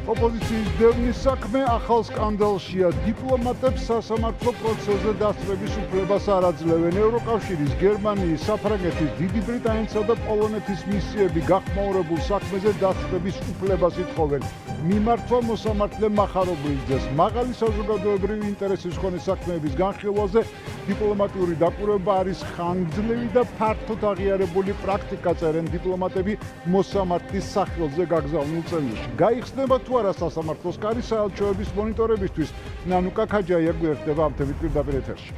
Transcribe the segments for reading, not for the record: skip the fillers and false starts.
ოპოზიციის დევნის საქმე ახალ სკანდალშია. დიპლომატებს სასამართლო პროცესზე დასწრების უფლებას არ აძლევენ. ევროკავშირის, გერმანიის, საფრანგეთის, დიდი ბრიტანეთისა და პოლონეთის მისიები გახმაურებულ საქმეზე დასწრების უფლებას ითხოვენ. მიმართვა მოსამართლე მახარობლიძეს. მაღალი საზოგადოებრივი ინტერესის მქონე საქმეების განხილვაზე დიპლომატიური დაკვირვება არის ხანგრძლივი და ფართოდ აღიარებული პრაქტიკა, წერენ დიპლომატები მოსამართლის სახელზე გაგზავნილ წერილში. გაიხსნება თუ არა სასამართლოს კარი საელჩოების მონიტორებისთვის? ნანუკა ქაჯაია გვერდება ამ თემით პირდაპირ ეთერში.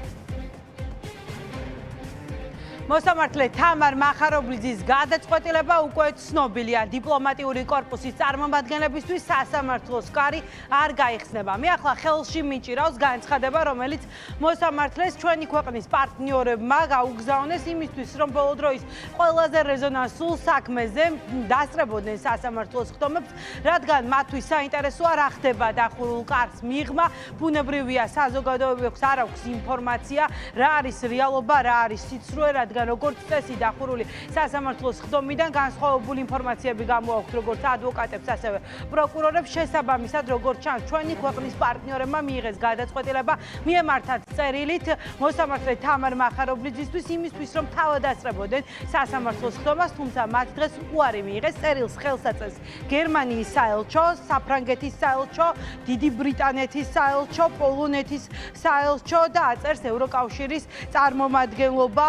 მოსამართლე თამარ მახარობლიძის გადაწყვეტილება უკვე ცნობილია. დიპლომატიური კორპუსის წარმომადგენლებისთვის სასამართლოს კარი არ გაიხსნება. მე ახლა ხელში მიჭირავს განცხადება, რომელიც მოსამართლეს ჩვენი ქვეყნის პარტნიორებმა გაუგზავნეს იმისთვის, რომ ბოლო დროის ყველაზე რეზონანსულ საქმეზე დასწრებოდნენ სასამართლოს ხდომებს, რადგან მათთვის საინტერესოა რა ხდება დახურულ კარს მიღმა. ბუნებრივია, საზოგადოებებს არ აქვს ინფორმაცია, რა არის რეალობა, რა არის სიცრუე, როგორც წესი დახურული სასამართლოს ხდომიდან განსხვავებული ინფორმაციები გამოაქვთ როგორც ადვოკატებს, ასევე პროკურორებს. შესაბამისად, როგორც ჩანს, ჩვენი ქვეყნის პარტნიორებმა მიიღეს გადაწყვეტილება მიემართათ წერილით მოსამართლე თამარ მახარობლიძისთვის იმისთვის, რომ თავად დასწრებოდნენ სასამართლოს ხდომას, თუმცა მათ დღეს უარი მიიღეს. წერილს ხელს აწევს გერმანიის საელჩო, საფრანგეთის საელჩო, დიდი ბრიტანეთის საელჩო, პოლონეთის საელჩო და აწერს ევროკავშირის წარმომადგენლობა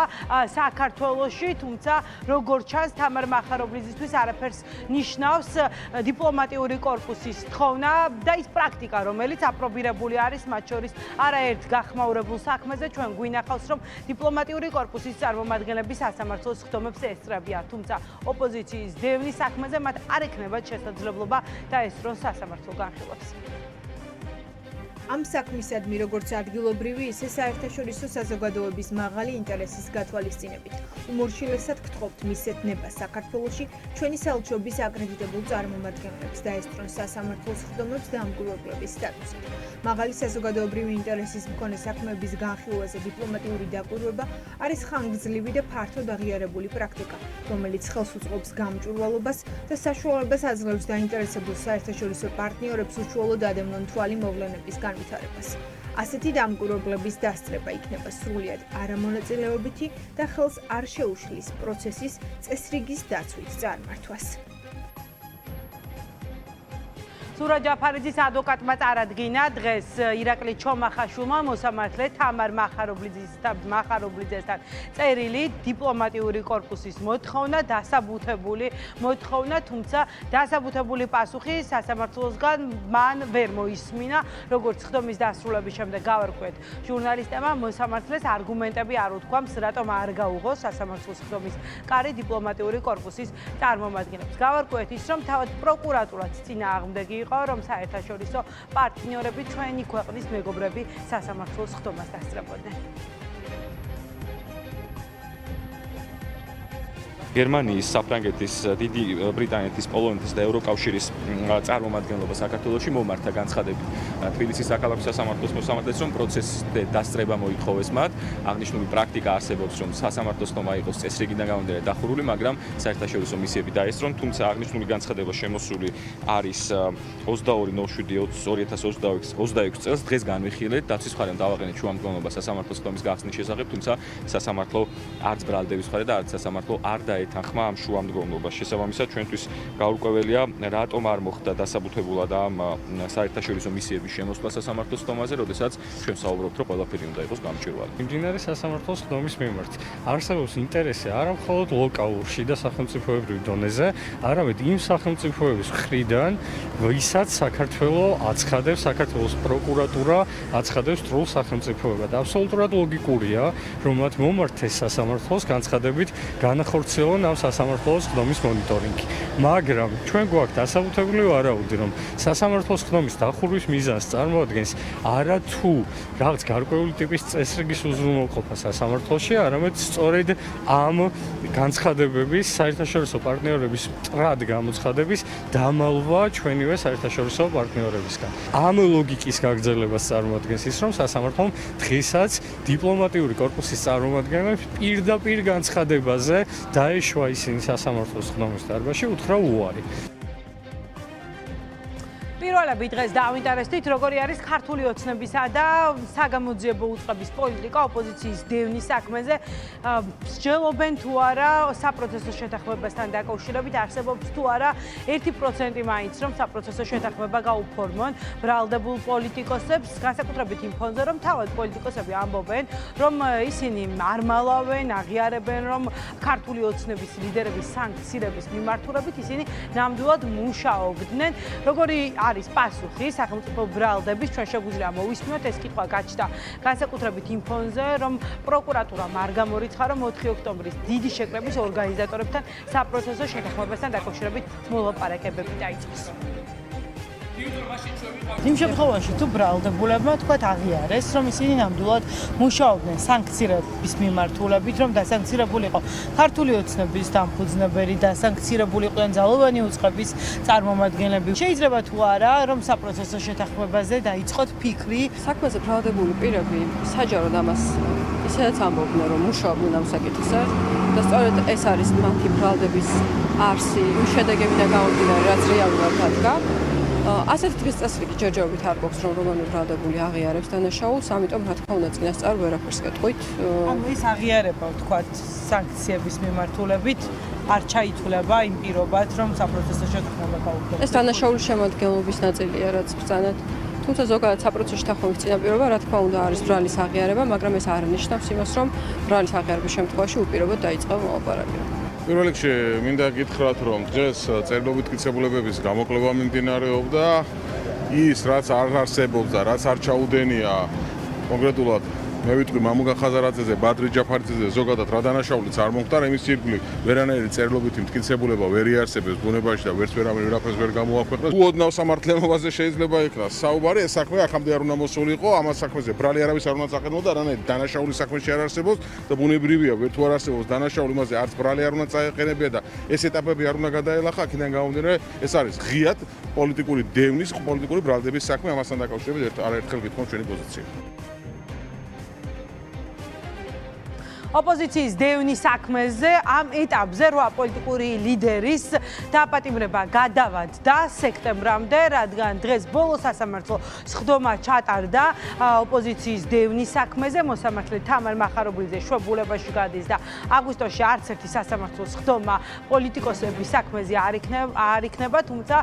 საქართველოში, თუმცა როგორც ჩანს, თამარ მახარობლიძისთვის არაფერს ნიშნავს დიპლომატიური კორპუსის თხოვნა და ის პრაქტიკა, რომელიც აპრობირებული არის მათ შორის არაერთ გახმაურებულ საქმეზე. ჩვენ გვინახავს, რომ დიპლომატიური კორპუსის წარმომადგენლები სასამართლოს ხდომებს ესწრებიან, თუმცა ოპოზიციის დევნის საქმეზე მათ არ ექნებათ შესაძლებლობა დაესწრონ სასამართლო განხილვებს. ამ საქმისადმი როგორც ადგილობრივი, ისე საერთაშორისო საზოგადოების მაღალი ინტერესის გათვალისწინებით. უმორჩილესად გთხოვთ მისცეთ ნება საქართველოში ჩვენი საელჩოების აკრედიტებულ წარმომადგენლებს დაესწრონ სასამართლოს ხდომებს დამკვირვებლების სტატუსით. მაღალი საზოგადოებრივი ინტერესის მქონე საქმეების განხილვაზე დიპლომატიური დაკვირვება არის ხანგრძლივი და ფართოდ აღიარებული პრაქტიკა, რომელიც ხელს უწყობს გამჭვირვალობას და საშუალებას აძლევს დაინტერესებულ საერთაშორისო პარტნიორებს უშუალოდ ადევნონ თვალი მოვლენების განვითარებას. ასეთი დამკვირვებლების დასწრება იქნება სრულიად არამონაწილეობითი და ხელს არ შეუშლის პროცესის წესრიგის დაცვით წარმართვას. სურა ჯაფარიძის ადვოკატმა წარადგინა დღეს ირაკლი ჩომახაშვილმა მოსამართლე თამარ მახარობლიძესთან წერილი დიპლომატიური კორპუსის მოთხოვნა, დასაბუთებული მოთხოვნა, თუმცა დასაბუთებული პასუხი სასამართლოსგან მან ვერ მოისმინა. როგორც ხდომის დასრულების შემდეგ გავარკვიეთ ჟურნალისტებმა, მოსამართლეს არგუმენტები არ უთქვამს, რატომ არ გაუღოს სასამართლოს ხდომის კარი დიპლომატიური კორპუსის წარმომადგენლებს. გავარკვიეთ ის, რომ თავად პროკურატურაც წინააღმდეგი რომ საერთაშორისო პარტნიორები ჩვენი ქვეყნის მეგობრები სასამართლოს ხდომას დასწრებოდნენ. გერმანიის, საფრანგეთის, დიდი ბრიტანეთის, პოლონეთის და ევროკავშირის წარმომადგენლობა საქართველოში მომართა განცხადებით თბილისის საქალაქო სასამართლოს მოსამართლეს, რომ პროცესზე დასწრება მოითხოვეს მათ. აღნიშნული პრაქტიკა არსებობს, რომ სასამართლოს ხდომა იყოს წესრიგიდან გამომდინარე დახურული, მაგრამ საერთაშორისო მისიები დაესწრონ, თუმცა აღნიშნული განცხადება შემოსული არის 22/07/2026 წელს. დღეს განვიხილეთ, დაცვის მხარემ დავაყენეთ შუამდგომლობა სასამართლოს ხდომის გახსნის შესახებ, თუმცა სასამართლო არც ბრალდების მხარე და არც სასამართლო არ ეთანხმა ამ შუამდგომლობას. შესაბამისად, ჩვენთვის გაურკვეველია, რატომ არ მოხდა დასაბუთებულად ამ საერთაშორისო მისიების შემოსვლა სასამართლოს ხდომაზე, როდესაც ჩვენ საუბრობთ, რომ ყველაფერი უნდა იყოს გამჭვირვალე. მიმდინარე სასამართლოს ხდომის მიმართ არსებობს ინტერესი არა მხოლოდ ლოკალურში და სახელმწიფოებრივ დონეზე, არამედ იმ სახელმწიფოების მხრიდან, ვისაც საქართველოს აცხადებს, საქართველოს პროკურატურა აცხადებს სრულ სახელმწიფოებად. აბსოლუტურად ლოგიკურია, რომ მათ მომართეს სასამართლოს განცხადებით განახორციელონ ამ სასამართლოს ხდომის მონიტორინგი. მაგრამ ჩვენ გვაქვს დასაბუთებული ვარაუდი, რომ სასამართლოს ხდომის დახურვის მიზანს წარმოადგენს არა თუ რაღაც გარკვეული ტიპის წესრიგის უზრუნველყოფა სასამართლოში, არამედ სწორედ ამ განცხადებების, საერთაშორისო პარტნიორების მტრად გამოცხადების დამალვა ჩვენივე საერთაშორისო პარტნიორებისგან. ამ ლოგიკის გაგრძელებას წარმოადგენს ის, რომ სასამართლომ დღესაც დიპლომატიური კორპუსის წარმომადგენლებს პირდაპირ განცხადებაზე დაეშვა ისინი სასამართლოს ხდომის დარბაზში, უთხრა უარი. პირველები დღეს დავინტერესდით, როგორი არის ქართული ოცნებისა და საგამოძიებო უწყების პოლიტიკა ოპოზიციის დევნის საქმეზე. მსჯელობენ თუ არა საპროცესო შეთანხმებასთან დაკავშირებით, არსებობს თუ არა 1% მაინც, რომ საპროცესო შეთანხმება გაუფორმონ ბრალდებულ პოლიტიკოსებს, განსაკუთრებით იმ ფონზე, რომ თავად პოლიტიკოსები ამბობენ, რომ ისინი არ მალავენ, აღიარებენ, რომ ქართული ოცნების ლიდერების სანქცირების მიმართულებით ისინი ნამდვილად მუშაობდნენ. როგორი არის პასუხი სახელმწიფო ბრალდების, ჩვენ შეგვიძლია მოვისმინოთ, ეს კითხვა გაჩნდა განსაკუთრებით იმ ფონზე, რომ პროკურატურამ არ გამორიცხა, რომ 4 ოქტომბრის დიდი შეკრების ორგანიზატორებთან საპროცესო შეთანხმებასთან დაკავშირებით მოლაპარაკებები დაიწყოს. იმ შემთხვევაში თუ ბრალდებულებმა თქვათ აღიარეს, რომ ისინი ნამდვილად მუშაობდნენ სანქცირების მიმართულებით, რომ დასანქცირებულიყო ქართული ოცნების დამფუძნებელი, დასანქცირებულიყვნენ ძალოვანი უწყების წარმომადგენლები. შეიძლება თუ არა, რომ საპროცესო შეთანხმებაზე დაიწყოთ ფიქრი. საქმეზე ბრალდებული პირები საჯაროდ ამას ისედაც ამბობდნენ, რომ მუშაობდნენ ამ საკითხზე და სწორედ ეს არის მათი ბრალდების არსი, შედეგებიდან გამომდინარე, რაც რეალურად დადგა. ასეთი დღის წესრიგი ჯერჯერობით არ გვაქვს, რომ რომელი ბრალდებული აღიარებს დანაშაულს, ამიტომ რა თქმა უნდა წინასწარ ვერაფერს გეტყვით. ანუ ის აღიარება, ვთქვათ, სანქციების მიმართულებით არ ჩაითვლება იმ პირობად, რომ საპროცესო შეთანხმება გაუფორმოს. ეს დანაშაულის შემადგენლობის ნაწილია, რაც ბრძანად. თუმცა ზოგადად საპროცესო შეთანხმების წინაპირობა, რა თქმა უნდა, არის ბრალის აღიარება, მაგრამ ეს არ ნიშნავს იმას, რომ ბრალის აღიარების შემთხვევაში უპირობოდ დაიწყება მოლაპარაკება. პირველ რიგში მინდა გითხრათ, რომ დღეს წერილობით მტკიცებულებების გამოკვლევა მიმდინარეობდა. ის, რაც არ არსებობს და რაც არ ჩაუდენია, კონკრეტულად მე ვიტყვი მამუკა ხაზარაძეზე, ბადრი ჯაფარიძეზე, ზოგადად რა დანაშაულიც არ მომხდარა, იმის ირგვლივ ვერანაირი წერილობითი მტკიცებულება ვერ იარსებებს ბუნებაში და ვერც ვერაფერს ვერ გამოაქვეყნებს. თუ ოდნავ სამართლიანობაზე შეიძლება იქნას საუბარი, ეს საქმე აქამდე არ უნდა მოსულიყო, ამას საქმეზე ბრალი არავის არ უნდა წაყენოდა, რანაირ დანაშაული საქმეში არ არსებობს და ბუნებრივია, ვერ თუ არ არსებობს დანაშაული, იმაზე არც ბრალი არ უნდა წაეყენებია და ეს ეტაპები არ უნდა გადაელახა, აქედან გამომდინარე, ეს არის ღიად პოლიტიკური დევნის, პოლიტიკური ბრალდების საქმე, ამასთან დაკავშირებით არაერთხელ გითხოვთ ჩვენი პოზიცია. ოპოზიციის დევნის საქმეზე ამ ეტაპზე 8 პოლიტიკური ლიდერის დაპატიმრება გადავადდა სექტემბრამდე, რადგან დღეს ბოლო სასამართლო სხდომა ჩატარდა ოპოზიციის დევნის საქმეზე. მოსამართლე თამარ მახარობლიძე შვებულებაში გადის და აგვისტოში არც ერთი სასამართლო სხდომა პოლიტიკოსების საქმეზე არ იქნება, თუმცა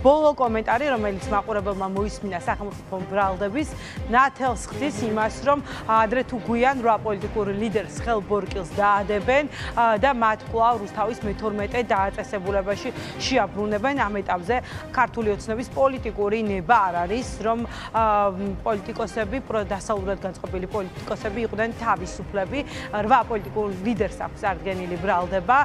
ბოლო კომენტარი, რომელიც მაყურებელმა მოისმინა სახელმწიფო ბრალდების, ნათელს ხდის იმას, რომ ადრე თუ გვიან 8 პოლიტიკური ლიდერს ხელბორკილს დაადებენ და მათ კვლავ რუსთავის მე-12 დააწესებულებაში შეაბრუნებენ. ამ ეტაპზე ქართული ოცნების პოლიტიკური ნება არ არის, რომ პოლიტიკოსები, დასავლურად განწყობილი პოლიტიკოსები იყვნენ თავისუფლები. 8 პოლიტიკურ ლიდერს აქვს წარდგენილი ბრალდება.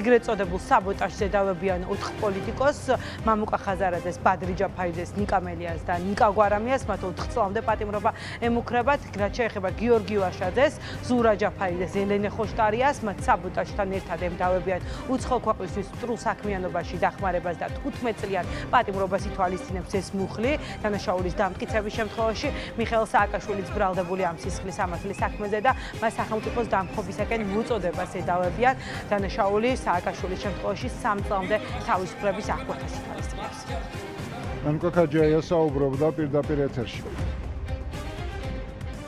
ეგრეთ წოდებულ საბოტაჟზე დავებიან 4 პოლიტიკოსს, მამუკა ხაზარაძეს, ბადრი ჯაფარიძეს, ნიკა მელიას და ნიკა გვარამიას, მათ 4 წლამდე პატიმრობა ემუქრებათ. რაც შეეხება გიორგი ვაშაძეს, ზურა ჯაფარიძეს, ელენე ხოშტარიას, მათ საბოტაჟთან ერთად ემდავებიან უცხო ქვეყნისთვის სტრულ საქმიანობაში დახმარებას და 15 წლიან პატიმრობას ითვალისწინებს ეს მუხლი. დანაშაულის დამტკიცების შემთხვევაში მიხეილ სააკაშვილიც ბრალდებული ამ სისხლის ამასლის საქმეზე და მას სახელმწიფოს დამხობისაკენ მოწოდებას ედავებიან. დანაშაული სააკაშვილის შემთხვევაში 3 წლამდე თავისუფლების აღკვეთას ითვალისწინებს. მამუკა ხაჯაია საუბრობდა პირდაპირ ეთერში.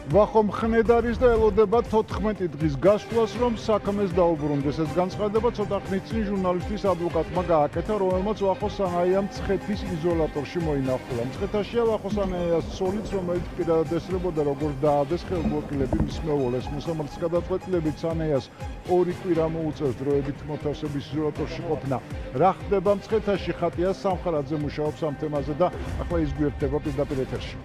ვახო მხნედ არის და ელოდება 14 დღის გასვლას, რომ საქმეს დაუბრუნდეს. ეს განცხადება ცოტა ხნის წინ ჟურნალისტის ადვოკატმა გააკეთა, რომელმაც ვახო სანაიამ მცხეთის იზოლატორში მოინახულა. მცხეთაშია ვახო სანაიას ცოლიც, რომელიც პირადად ესწრებოდა, როგორც დაადეს ხელბორკილები მის მეუღლეს. მოსამართლის გადაწყვეტილებით სანაიას 2 კვირა მოუწევს დროებით მოთავსების იზოლატორში ყოფნა. რა ხდება მცხეთაში? ხატია სამხარაძე მუშაობს ამ თემაზე და ახლა ის გვერდება პირდაპირ ეთერში.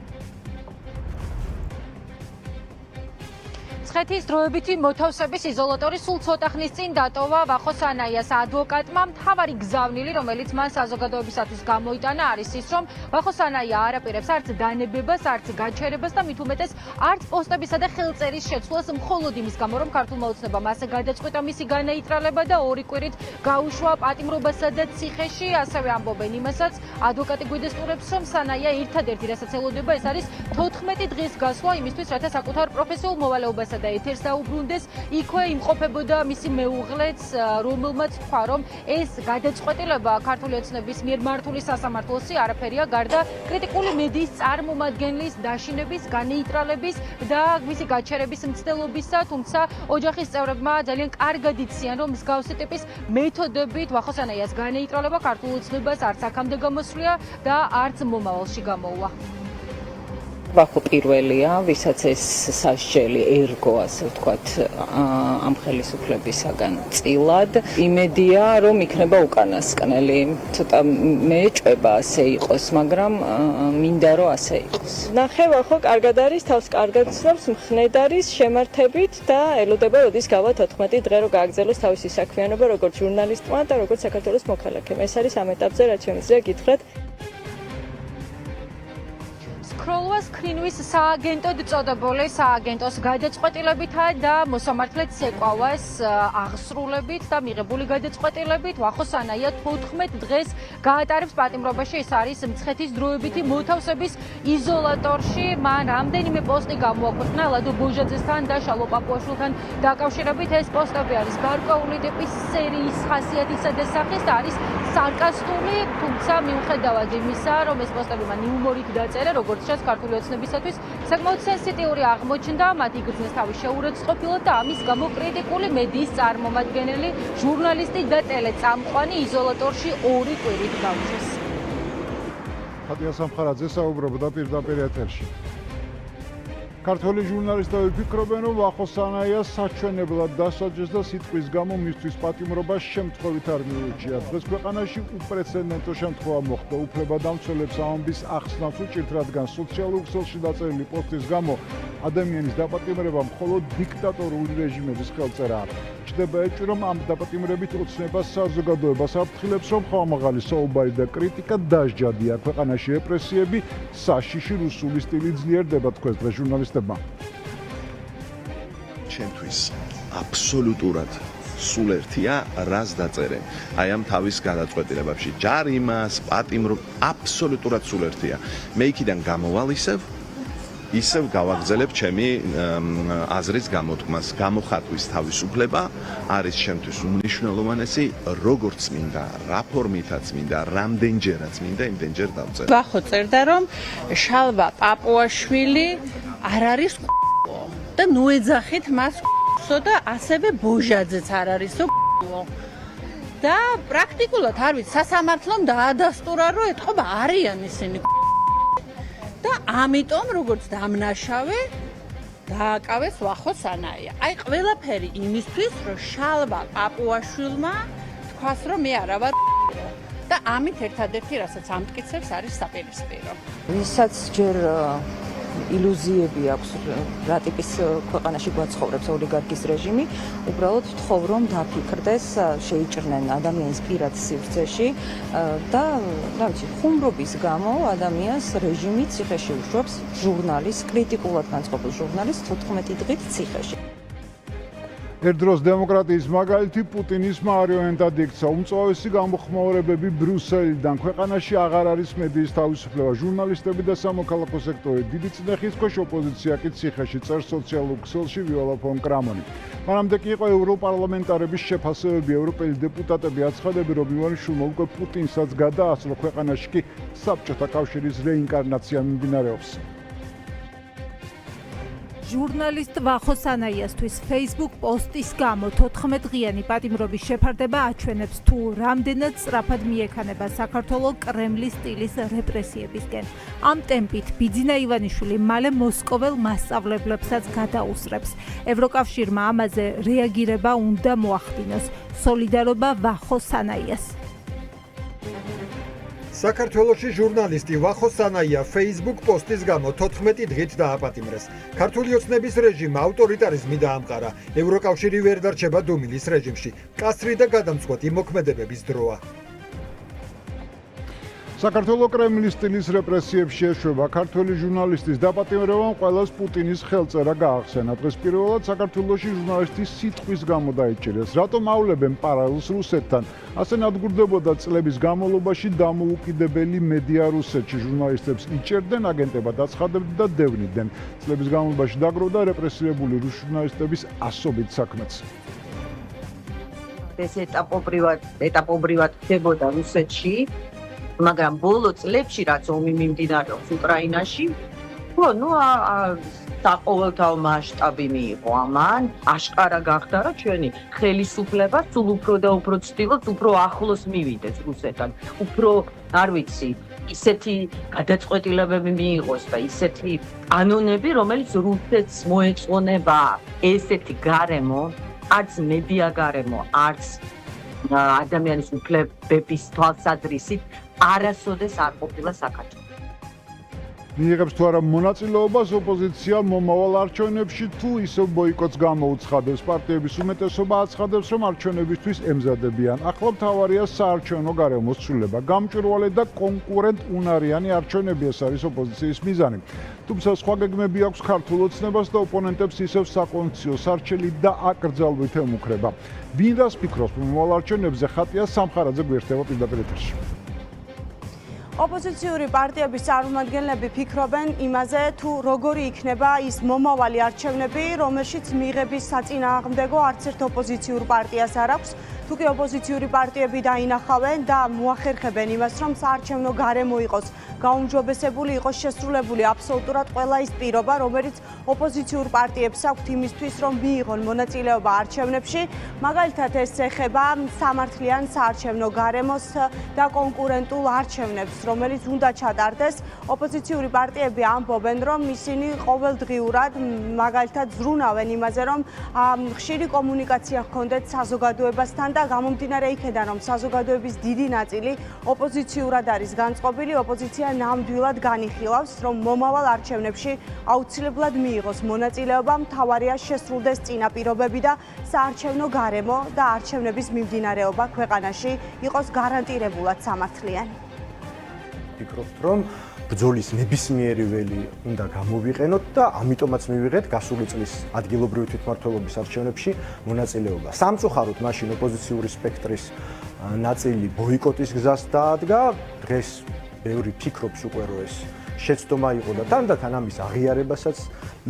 მცხეთის დროებითი მოთავსების იზოლატორი სულ ცოტა ხნის წინ დატოვა ვახო სანაიას ადვოკატმა. მთავარი გზავნილი, რომელიც მან საზოგადოებისათვის გამოიტანა, არის ის, რომ ვახო სანაია არ აპირებს არც დანებებას, არც გაჩერებას და მით უმეტეს არც პოსტებისა და ხელწერის შეცვლას, მხოლოდ იმის გამო, რომ ქართულმა ოცნებამ ასე გადაწყვიტა მისი განეიტრალება და 2 კვირით გაუშვა პატიმრობასა და ციხეში. ასევე ამბობენ იმასაც, ადვოკატი გვიდესტურებს, რომ სანაია ერთადერთი, რასაც ელოდება, ეს არის 14 დღის გასვლა იმისთვის, რათა საკუთარ პროფესიულ მოვალეობასა და და ეთერს დაუბრუნდეს, იქვე იმყოფებოდა მისი მეუღლეც, რომელმაც თქვა, რომ ეს გადაწყვეტილება ქართული ოცნების მიერ მართული სასამართლოსი არაფერია გარდა კრიტიკული მედიის წარმომადგენლის დაშინების, განეიტრალების და მისი გაჩერების მცდელობისა, თუმცა ოჯახის წევრებმა ძალიან კარგად იციან, რომ მსგავსი ტიპის მეთოდებით ვახოსანაიას განეიტრალება ქართულ ოცნებას არც აქამდე გამოსვლია და არც მომავალში გამოუვა. ვახო პირველია, ვისაც ეს სასჯელი ერგო, ასე ვთქვათ, ამ ხელისუფლებისაგან წილად. იმედია, რომ იქნება უკანასკნელი. ცოტა მეეჭვება ასე იყოს, მაგრამ მინდა რომ ასე იყოს. ნახე, ვახო კარგად არის, თავს კარგად ცნობს, მხნედ არის შემართებით და ელოდება, როდის გავა 14 დღე რომ გააგრძელოს თავისი საქმიანობა, როგორც ჟურნალისტმა და როგორც საქართველოს მოქალაქემ. ეს არის ამ ეტაპზე, რაც შემიძლია გითხრათ. სკროლვას ქრინვის სააგენტოდ წოდებული სააგენტოს გადაწყვეტილებითა და მოსამართლეც ეკავას აღსრულებით და მიღებული გადაწყვეტილებით ვახოსანაია 14 დღეს გაატარებს პატიმრობაში. ეს არის მცხეთის დროებითი მოთავსების იზოლატორში. მან რამდენიმე პოსტი გამოაქვეყნა ლადო ბოჟაძესთან და შალო პაპუაშვილთან დაკავშირებით. ეს პოსტები არის გარკვეული ტიპის სერიის ხასიათისა და სახის და არის სარკასტული, თუმცა მიუხედავად იმისა, რომ ეს პოსტები მან იუმორით დაწერა, როგორც ჩანს ქართული ოცნებისათვის საკმაოდ სენსიტიური აღმოჩნდა, მათ იგრძნეს თავის შეურაცხყოფილად და ამის გამო კრიტიკული მედიის წარმომადგენელი, ჟურნალისტი და ტელეწამყვანი იზოლატორში 2 კვირით გაუჩეს. ხატია სამხარაძე საუბრობდა პირდაპირ ეთერში. ქართველი ჟურნალისტები ფიქრობენ, რომ ვახოსანაიას საჩვენებლად დასაჯეს და სიტყვის გამო მისთვის პატიმრობა შემთხვევით არ მიუჩია. დღეს ქვეყანაში უპრეცედენტო შემთხვევა მოხდა. უფლებადამცველებს ამბის ახსნას უჭირთ, რადგან სოციალურ ქსელში დაწერილი პოსტის გამო ადამიანის დაპატიმრება მხოლოდ დიქტატორული რეჟიმების ხელწერაა. ჩნდება ეჭვი, რომ ამ დაპატიმრებით ოცნებას საზოგადოებას აფრთხილებს, რომ ხმამაღალი საუბარი და კრიტიკა დასჯადია. ქვეყანაში რეპრესიები საშიში რუსული სტილით ძლიერდება, თქვენ დღეს ჟურნალისტებმა. ჩემთვის აბსოლუტურად სულ ერთია, რას დაწერე. აი ამ თავის გადაწყვეტილებებში ჯარიმას, პატიმრობას აბსოლუტურად სულ ერთია. მე იქიდან გამოვალ ისევ გავაგზელებ ჩემი აზრის გამოთქმას. გამოხატვის თავისუფლება არის ჩემთვის უმნიშვნელოვანესი, როგორც მინდა, რა ფორმითაც მინდა, რამდენჯერაც მინდა, იმდენჯერ დავწერე. ვახო წერდა, რომ შალვა პაპუაშვილი არ არის და ნუ ეძახით მას და ასევე ბოჟაძეც არ არისო და პრაქტიკულად არ ვიცი, სასამართლომ დაადასტურა, რომ ეთყობა არიან ისინი და ამიტომ როგორც დამნაშავე დააკავეს ვახოსანაია. აი ყველაფერი იმისთვის, რომ შალვა პაპუაშვილმა თქვას, რომ მე არა ვარ და ამით ერთადერთი, რასაც ამტკიცებს, არის საპირისპირო. ვისაც ჯერ ილუზიები აქვს, რა ტიპის ქვეყანაში გვაცხოვრებს ოლიგარქის რეჟიმი, უბრალოდ ვთხოვ, რომ დაფიქრდეს, შეიჭრნენ ადამიანის პირად სივრცეში და, რა ვიცი, ხუმრობის გამო ადამიანს რეჟიმი ციხეში უშვებს, ჟურნალისტს, კრიტიკულად განწყობილ ჟურნალისტს 14 დღით ციხეში. ერთ დროს დემოკრატიის მაგალითი პუტინის მარიონეტად იქცა. უმწვავესი გამოხმაურებები ბრიუსელიდან. ქვეყანაში აღარ არის მედიის თავისუფლება. ჟურნალისტები და სამოქალაქო სექტორი დიდი წნეხის ქვეშ, ოპოზიცია კი ციხეში, წერს სოციალურ ქსელში ვიოლა ფონ კრამონი. მანამდე კი იყო ევროპარლამენტარების შეფასებები. ევროპელი დეპუტატები აცხადებენ, რომ ივანიშვილმა უკვე პუტინსაც გადაასწრო, ქვეყანაში კი საბჭოთა კავშირის რეინკარნაცია მიმდინარეობს. ჟურნალისტ ვახოსანაიასთვის Facebook პოსტის გამო 14 დღიანი პატიმრობის შეფარდება აჩვენებს, თუ რამდენად სწრაფად მიექანება საქართველოს კრემლის სტილის რეპრესიებისკენ. ამ ტემპით ბიძინა ივანიშვილი მალე მოსკოველ მასწავლებლებსაც გადაუსრებს. ევროკავშირმა ამაზე რეაგირება უნდა მოახდინოს. სოლიდარობა ვახოსანაიას. საქართველოში ჟურნალისტი ვახოსანაია Facebook პოსტის გამო 14 დღით დააპატიმრეს. ქართული ოცნების რეჟიმმა ავტორიტარიზმი დაამყარა. ევროკავშირი ვერ დარჩება დუმილის რეჟიმში. კასრი და გადამწყვეტი მოქმედებების დროა. საქართველოს კრემლის სტილის რეპრესიებში ეშვება ქართველი ჟურნალისტის დაპატიმრებამ ყველას პუტინის ხელწერა გაახსენა. დღეს პირველად საქართველოში ჟურნალისტის სიტყვის გამო დაიჭირეს. რატომ ავლებენ პარალელს რუსეთთან? ასე ნადგურდებოდა წლების განმავლობაში დამოუკიდებელი მედია რუსეთში. ჟურნალისტებს იჭერდნენ, აგენტებად აცხადებდნენ და დევნიდნენ. წლების განმავლობაში დაგროვდა რეპრესირებული რუს ჟურნალისტების ასობით საქმეც. ეს ეტაპობრივად ხდებოდა რუსეთში. მაგრამ ბოლო წლებში რაც ომი მიმდინარეობს უკრაინაში, საყოველთაო მასშტაბი მიიღო ამან, აშკარა გახდა, რომ ჩვენი ხელისუფლება სულ უფრო და უფრო ცდილობს უფრო ახლოს მივიდეს რუსეთთან. უფრო, არ ვიცი, ისეთი გადაწყვეტილებები მიიღოს და ისეთი კანონები, რომელიც რუსეთს მოეწონება. ესეთი გარემო, არც მედია გარემო, არც ადამიანის უფლებების თვალსაზრისით არასოდეს არ ყოფილა საქართველოში. მიიღებს თუ არა მონაწილეობას ოპოზიცია მომავალ არჩევნებში თუ ისევ ბოიკოტს გამოუცხადებს. პარტიების უმეტესობა აცხადებს, რომ არჩევნებისთვის ემზადებიან. ახლა მთავარია საარჩევნო გარემოს ცვლილება. გამჭვირვალე და კონკურენტუნარიანი არჩევნები ეს არის ოპოზიციის მიზანი. თუმცა სხვა გეგმები აქვს ქართულ ოცნებას და ოპონენტებს ისევ საკონსტიტუციო სარჩელი და აკრძალვით ემუქრება. ვინ რას ფიქრობს მომავალ არჩევნებზე? ხატია სამხარაძე გვერდება პირდაპირ ეთერში. ოპოზიციური პარტიების წარმომადგენლები ფიქრობენ იმაზე, თუ როგორი იქნება ის მომავალი არჩევნები, რომელშიც მიღების საწინააღმდეგო არც ერთ ოპოზიციურ პარტიას არ აქვს. თუკი ოპოზიციური პარტიები დაინახავენ და მოახერხებენ იმას, რომ საარჩევნო გარემო იყოს გაუმჯობესებული, იყოს შესრულებული აბსოლუტურად ყველა ის პირობა, რომელიც ოპოზიციურ პარტიებს აქვთ იმისთვის, რომ მიიღონ მონაწილეობა არჩევნებში. მაგალითად, ეს ეხება სამართლიან საარჩევნო გარემოს და კონკურენტულ არჩევნებს, რომელიც უნდა ჩატარდეს. ოპოზიციური პარტიები ამბობენ, რომ ისინი ყოველდღიურად მაგალითად ზრუნავენ იმაზე, რომ ხშირი კომუნიკაცია ჰქონდეთ საზოგადოებასთან და გამომდინარე იქედან, რომ საზოგადოების დიდი ნაწილი ოპოზიციურად არის განწყობილი, ოპოზიცია ნამდვილად განიხილავს, რომ მომავალ არჩევნებში აუცილებლად მიიღოს მონაწილეობა, მთავარია შესრულდეს წინაპირობები და საარჩევნო გარემო და არჩევნების მიმდინარეობა ქვეყანაში იყოს გარანტირებულად სამართლიანი. ვფიქრობთ, რომ ბრძოლის ნებისმიერი ველი უნდა გამოვიყენოთ და ამიტომაც მივიღეთ გასული წლის ადგილობრივი თვითმმართველობის არჩევნებში მონაწილეობა. სამწუხაროდ მაშინ ოპოზიციური სპექტრის ნაწილი ბოიკოტის გზას დაადგა. დღეს ბევრი ფიქრობს უკვე, რომ ეს შეცდომა იყო და თანდათან ამის აღიარებასაც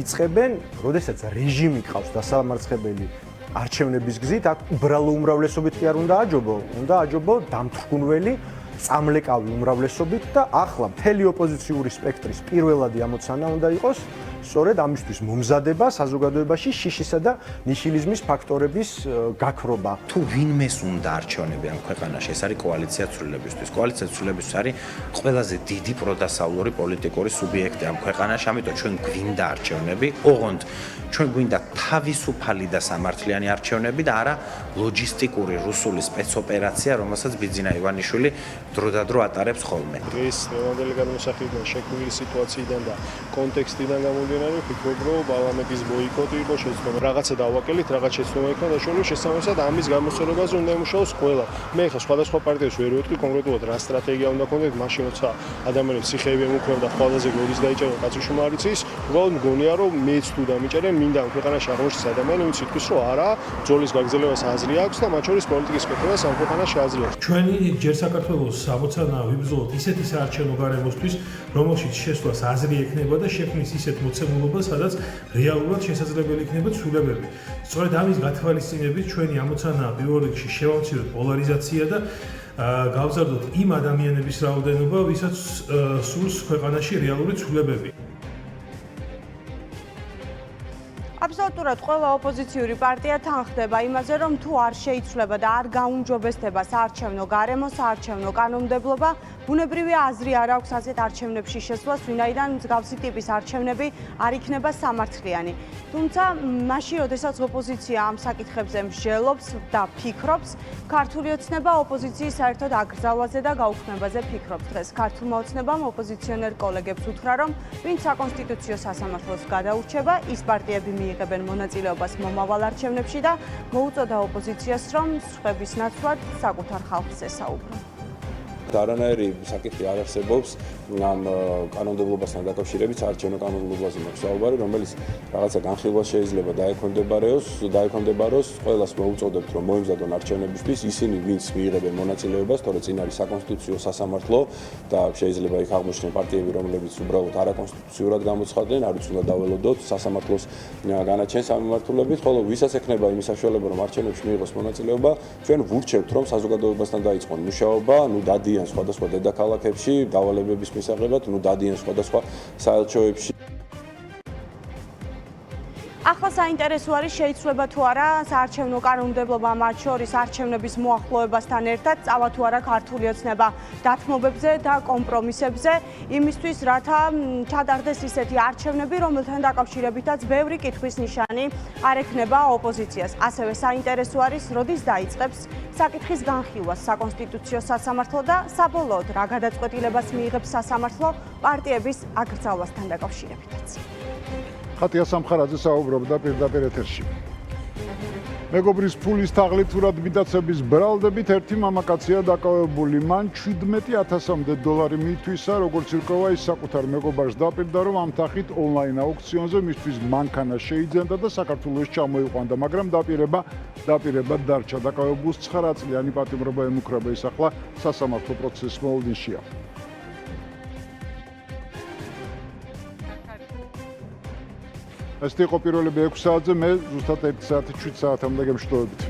იწყებენ, როდესაც რეჟიმი ყავს დასამარცხებელი არჩევნების გზით, აქ უბრალო უმრავლესობით კი არ უნდა აჯობო, უნდა აჯობო დამთხუნველი წამლეკავი უმრავლესობით და ახლა მთელი ოპოზიციური სპექტრის პირველადი ამოცანა უნდა იყოს სწორედ ამისთვის მომზადება საზოგადოებაში შიშისა და ნიჰილიზმის ფაქტორების გაქრობა. თუ ვინმეს უნდა არჩევნები ამ ქვეყანაში, ეს არის კოალიცია ცვლილებისთვის. კოალიცია ცვლილებისთვის არის ყველაზე დიდი პროდასავლური პოლიტიკური სუბიექტი ამ ქვეყანაში, ამიტომ ჩვენ გვინდა არჩევნები, ოღონდ ჩვენ გვინდა თავისუფალი და სამართლიანი არჩევნები და არა ლოჯისტიკური რუსული სპეცოპერაცია, რომელსაც ბიძინა ივანიშვილი დროდადრო ატარებს ხოლმე. დღეს დღევანდელი გადმოსახედიდან შექმნილი სიტუაციიდან და კონტექსტიდან გამომდინარე, ვფიქრობ, რომ პარლამენტის ბოიკოტი იყო შეცდომა. რაღაცა დავაკელით, რაღაც შეცდომა იქნა დაშორებული, შესაბამისად ამის გამოსწორებაზე უნდა იმუშაოს ყველა. მე ხა სხვადასხვა პარტიებს ვერ ვეთქვი კონკრეტულად რა სტრატეგია უნდა ქონდეთ, მაშინ როცა ადამიანებს სიხეები ემუქრებდა ყველაზე გოლის დაიჭერა კაცოშუმა არ იცის, უბრალოდ მგონია რომ მეც თუ დამიჭერენ, მინდა ამ ქვეყანაში აღმოჩნდეს ადამიანი, ვინც იტყვის, რომ არა, ბრძოლის გაგრძელებას აზრი აქვს და მათ შორის პოლიტიკის სპექტრას ამ ქვეყანაში აზრი აქვს. ჩვენი ჯერ საქართველოს ამოცანაა ვიბრძოლოთ ისეთი საარჩევნო გარემოსთვის, რომელშიც შესვლას აზრი ექნება და შექმნის ისეთ მოცემულობა, სადაც რეალურად შესაძლებელი იქნება ცვლილებები. სწორედ ამის გათვალისწინებით ჩვენი ამოცანაა პირველ რიგში შევამციროთ პოლარიზაცია და გავზარდოთ იმ ადამიანების რაოდენობა, ვისაც სურს ქვეყანაში რეალური ცვლილებები. აბსოლუტურად ყველა ოპოზიციური პარტია თანხდება იმაზე, რომ თუ არ შეიცვლება და არ გაუმჯობესდება საარჩევნო გარემო, საარჩევნო კანონმდებლობა, ბუნებრივია აზრი არ აქვს ასეთ არჩევნებში შესვლას, ვინაიდან მსგავსი ტიპის არჩევნები არ იქნება სამართლიანი. თუმცა, მაშინ, როდესაც ოპოზიცია ამ საკითხებზე მსჯელობს და ფიქრობს, ქართული ოცნება ოპოზიციის საერთოდ აკრძალვაზე და გაუქმებაზე ფიქრობს. დღეს ქართულმა ოცნებამ ოპოზიციონერ კოლეგებს უთხრა, რომ ვინც საკონსტიტუციო სასამართლოს გადაურჩება, ის პარტიები მიიღებენ მონაწილეობას მომავალ არჩევნებში და მოუწოდა ოპოზიციას, რომ სხვების ნაცვლად საკუთარ ხალხს ესაუბრო. არანაირი საკითხი არ არსებობს ამ კანონმდებლობასთან დაკავშირებით, საარჩევნო კანონმდებლობაზე მაქვს საუბარი, რომელიც რაღაცა განხილვა შეიძლება დაექვემდებაროს, ყველას მოუწოდებთ, რომ მოემზადონ არჩევნებისთვის ისინი, ვინც მიიღებენ მონაწილეობას, თორე წინ არის საკონსტიტუციო სასამართლო და შეიძლება იქ აღმოჩნდნენ პარტიები, რომლებიც უბრალოდ არაკონსტიტუციურად გამოცხადდნენ, არ ვიცი უნდა დაველოდოთ სასამართლოს განაჩენს ამ მიმართულებით, ხოლო ვისაც ექნება იმის საშუალება, რომ არჩევნებში მიიღოს მონაწილეობა, ჩვენ ვურჩევთ, რომ საზოგადოებასთან დაიწყონ მუშაობა, დადიან სხვადასხვა დედაქალაქებში, დავალებების მისაღებად, დადიან სხვადასხვა საელჩოებში. ახლა საინტერესო არის შეიცვლება თუ არა საარჩევნო კანონმდებლობა, მათ შორის არჩევნების მოახლოებასთან ერთად წავა თუ არა ქართული ოცნება დათმობებზე და კომპრომისებზე, იმისთვის, რათა ჩადარდეს ისეთი არჩევნები, რომელთან დაკავშირებითაც ბევრი კითხვის ნიშანი არ ექნება ოპოზიციას. ასევე საინტერესო არის, როდის დაიწყებს საკითხის განხილვას საკონსტიტუციო სასამართლო და საბოლოოდ რა გადაწყვეტილებას მიიღებს სასამართლო პარტიების აკრძალვასთან დაკავშირებითაც. ხატია სამხარაძე საუბრობდა პირდაპირ ეთერში. მეგობრის ფულის თაღლითურად მიტაცების ბრალდებით ერთი მამაკაცია დაკავებული. მან 17,000-მდე დოლარი მიითვისა, როგორც ირკვევა, ის საკუთარ მეგობარს დაპირდა, რომ ამ თახით ონლაინ აუქციონზე მისთვის მანქანა შეიძენდა და საქართველოს ჩამოიყვანდა, მაგრამ დაპირება დარჩა. დაკავებულს 9 წლიანი პატიმრობა ემუქრება, ის ახლა სასამართლო პროცესის მოულდინშია. ეს იყო პირველი 6 საათზე, მე ზუსტად 1 საათი 7 საათამდე გემშვიდობებით.